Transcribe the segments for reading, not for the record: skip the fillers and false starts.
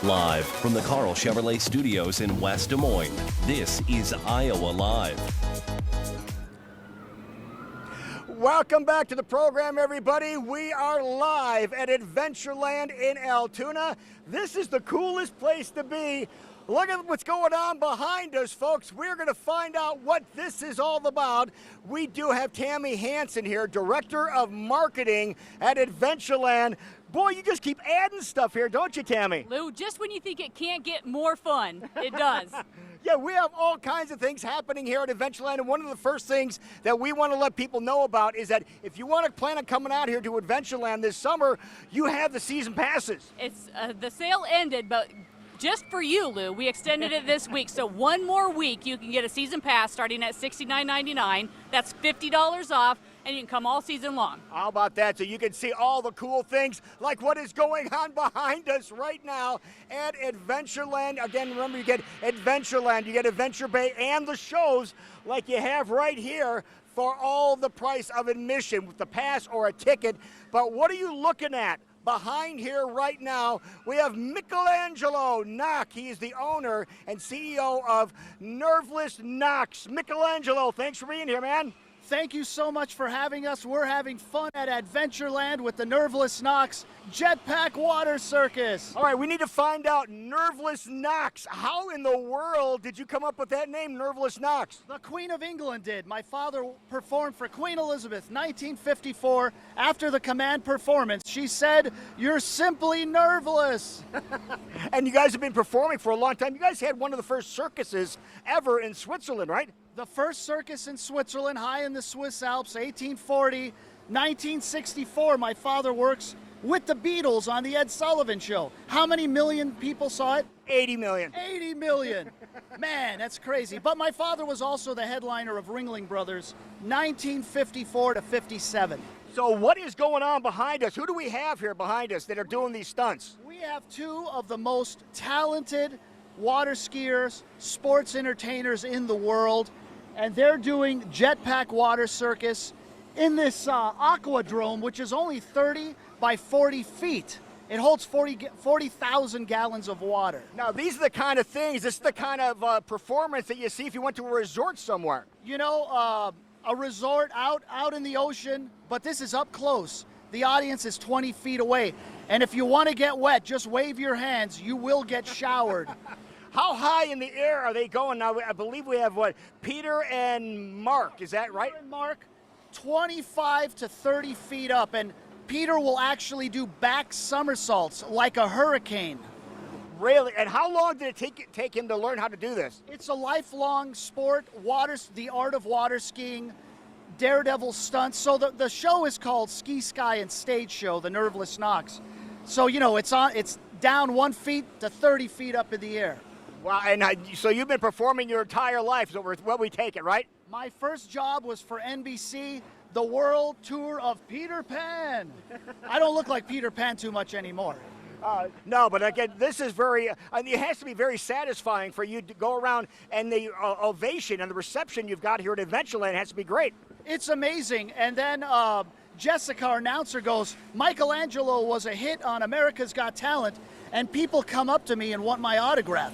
Live from the Carl Chevrolet Studios in West Des Moines, this is Iowa Live. Welcome back to the program, everybody. We are live at Adventureland in Altoona. This is the coolest place to be. Look at what's going on behind us, folks. We're going to find out what this is all about. We do have Tammy Hansen here, Director of Marketing at Adventureland. Boy, you just keep adding stuff here, don't you, Tammy? Lou, just when you think it can't get more fun, it does. Yeah, we have all kinds of things happening here at Adventureland, and one of the first things that we want to let people know about is that if you want to plan on coming out here to Adventureland this summer, you have the season passes. It's the sale ended, but just for you, Lou, we extended it this week. So one more week, you can get a season pass starting at $69.99. That's $50 off, and you can come all season long. How about that? So you can see all the cool things like what is going on behind us right now at Adventureland. Again, remember, you get Adventureland, you get Adventure Bay, and the shows like you have right here for all the price of admission with the pass or a ticket. But what are you looking at? Behind here right now, we have Michelangelo Nocks. He is the owner and CEO of Nerveless Nocks. Michelangelo, thanks for being here, man. Thank you so much for having us. We're having fun at Adventureland with the Nerveless Nocks Jetpack Water Circus. All right, we need to find out, Nerveless Nocks. How in the world did you come up with that name, Nerveless Nocks? The Queen of England did. My father performed for Queen Elizabeth, 1954. After the command performance, she said, "You're simply nerveless." And you guys have been performing for a long time. You guys had one of the first circuses ever in Switzerland, right? The first circus in Switzerland, high in the Swiss Alps, 1840. 1964, my father works with the Beatles on the Ed Sullivan Show. How many million people saw it? 80 million. 80 million. Man, that's crazy. But my father was also the headliner of Ringling Brothers, 1954 to 57. So what is going on behind us? Who do we have here behind us that are doing these stunts? We have two of the most talented water skiers, sports entertainers in the world, and they're doing Jetpack Water Circus in this aquadrome, which is only 30 by 40 feet. It holds 40,000 gallons of water. Now, these are the kind of things, this is the kind of performance that you see if you went to a resort somewhere. You know, a resort out in the ocean, but this is up close. The audience is 20 feet away. And if you want to get wet, just wave your hands. You will get showered. How high in the air are they going now? I believe we have, what, Peter and Mark, is that right? Peter and Mark, 25 to 30 feet up. And Peter will actually do back somersaults like a hurricane. Really? And how long did it take him to learn how to do this? It's a lifelong sport, the art of water skiing, daredevil stunts. So the show is called Ski, Sky, and Stage Show, the Nerveless Nocks. So, you know, it's down 1 feet to 30 feet up in the air. Wow, and so you've been performing your entire life, so what we take it, right? My first job was for NBC, the world tour of Peter Pan. I don't look like Peter Pan too much anymore. No, but again, this is it has to be very satisfying for you to go around, and the ovation and the reception you've got here at Adventureland has to be great. It's amazing. And then Jessica, our announcer, goes, "Michelangelo was a hit on America's Got Talent," and people come up to me and want my autograph.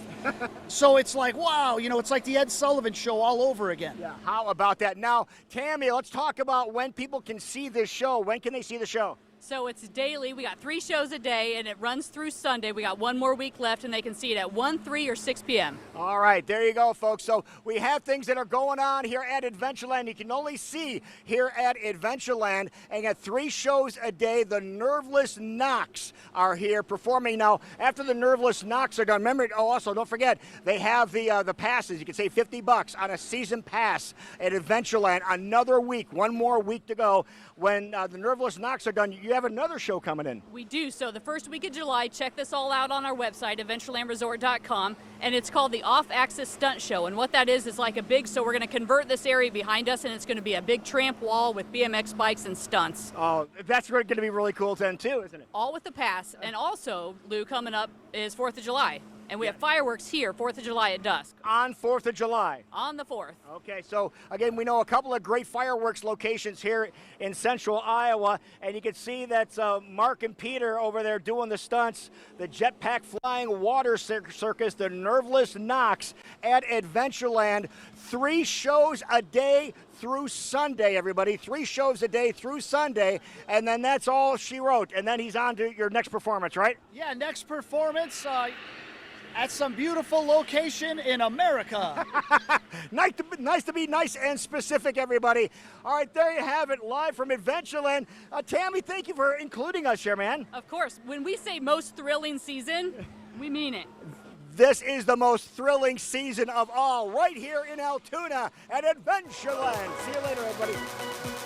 So it's like, wow, you know, it's like the Ed Sullivan Show all over again. Yeah, how about that? Now, Tammy, let's talk about when people can see this show. When can they see the show? So it's daily. We got 3 shows a day, and it runs through Sunday. We got one more week left, and they can see it at 1, 3, or 6 p.m. All right, there you go, folks. So we have things that are going on here at Adventureland. You can only see here at Adventureland, and at 3 shows a day, the Nerveless Nocks are here performing. Now, after the Nerveless Nocks are done, remember, also, don't forget, they have the passes. You can save $50 on a season pass at Adventureland. Another week, one more week to go. When the Nerveless Nocks are done, you have another show coming in. We do. So the first week of July, check this all out on our website, adventurelandresort.com, and it's called the Off-Axis Stunt Show. And what that is like so we're going to convert this area behind us, and it's going to be a big tramp wall with BMX bikes and stunts. Oh, that's going to be really cool then, too, isn't it? All with the pass. And also, Lou, coming up is 4th of July. And we have fireworks here, 4th of July at dusk. On 4th of July. On the 4th. Okay, so again, we know a couple of great fireworks locations here in central Iowa, and you can see that Mark and Peter over there doing the stunts, the Jetpack Flying Water Circus, the Nerveless Nocks at Adventureland. 3 shows a day through Sunday, everybody. 3 shows a day through Sunday, and then that's all she wrote. And then he's on to your next performance, right? Yeah, next performance at some beautiful location in America. Nice to be nice and specific, everybody. All right, there you have it, live from Adventureland. Tammy, thank you for including us here, man. Of course, when we say most thrilling season, we mean it. This is the most thrilling season of all, right here in Altoona at Adventureland. See you later, everybody.